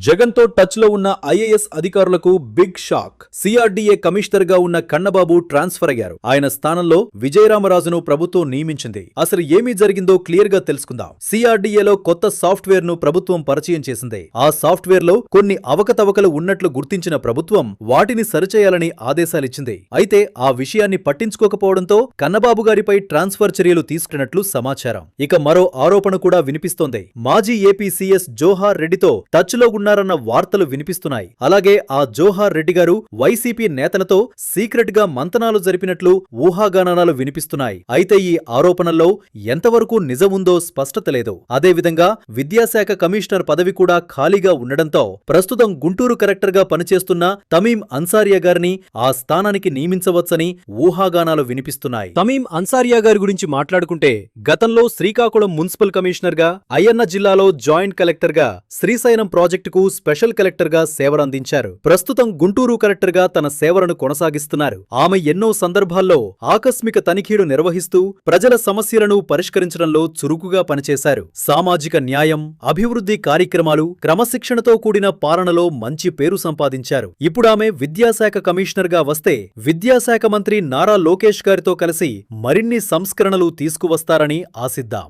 జగన్తో టచ్ లో ఉన్న ఐఏఎస్ అధికారులకు బిగ్ షాక్. సిఆర్డీఏ కమిషనర్ గా ఉన్న కన్నబాబు ట్రాన్స్ఫర్ అయ్యారు. ఆయన స్థానంలో విజయరామరాజును ప్రభుత్వం నియమించింది. అసలు ఏమీ జరిగిందో క్లియర్ గా తెలుసుకుందాం. సిఆర్డీఏలో కొత్త సాఫ్ట్వేర్ ను ప్రభుత్వం పరిచయం చేసింది. ఆ సాఫ్ట్వేర్ లో కొన్ని అవకతవకలు ఉన్నట్లు గుర్తించిన ప్రభుత్వం వాటిని సరిచేయాలని ఆదేశాలిచ్చింది. అయితే ఆ విషయాన్ని పట్టించుకోకపోవడంతో కన్నబాబు గారిపై ట్రాన్స్ఫర్ చర్యలు తీసుకున్నట్లు సమాచారం. ఇక మరో ఆరోపణ కూడా వినిపిస్తోంది. మాజీ ఏపీ సీఎస్ జోహార్ రెడ్డితో టచ్ లో ఉన్నారన్న వార్తలు వినిపిస్తున్నాయి. అలాగే ఆ జోహార్ రెడ్డి గారు వైసీపీ నేతలతో సీక్రెట్ గా మంతనాలు జరిపినట్లు ఊహాగానాలు వినిపిస్తున్నాయి. అయితే ఈ ఆరోపణల్లో ఎంతవరకు నిజముందో స్పష్టత లేదు. అదేవిధంగా విద్యాశాఖ కమిషనర్ పదవి కూడా ఖాళీగా ఉండడంతో ప్రస్తుతం గుంటూరు కలెక్టర్ గా పనిచేస్తున్న తమీం అన్సారియా గారిని ఆ స్థానానికి నియమించవచ్చని ఊహాగానాలు వినిపిస్తున్నాయి. తమీం అన్సారియా గారి గురించి మాట్లాడుకుంటే గతంలో శ్రీకాకుళం మున్సిపల్ కమిషనర్ గా, అయ్యన్న జిల్లాలో జాయింట్ కలెక్టర్ గా, శ్రీశైలం ప్రాజెక్టుకు స్పెషల్ కలెక్టర్ గా సేవలందించారు. ప్రస్తుతం గుంటూరు కలెక్టర్ గా తన సేవలను కొనసాగిస్తున్నారు. ఆమె ఎన్నో సందర్భాల్లో ఆకస్మిక తనిఖీలు నిర్వహిస్తూ ప్రజల సమస్యలను పరిష్కరించడంలో చురుకుగా పనిచేశారు. సామాజిక న్యాయం, అభివృద్ధి కార్యక్రమాలు, క్రమశిక్షణతో కూడిన పాలనలో మంచి పేరు సంపాదించారు. ఇప్పుడామె విద్యాశాఖ కమిషనర్ గా వస్తే విద్యాశాఖ మంత్రి నారా లోకేష్ గారితో కలిసి మరిన్ని సంస్కరణలు తీసుకువస్తారని ఆశిద్దాం.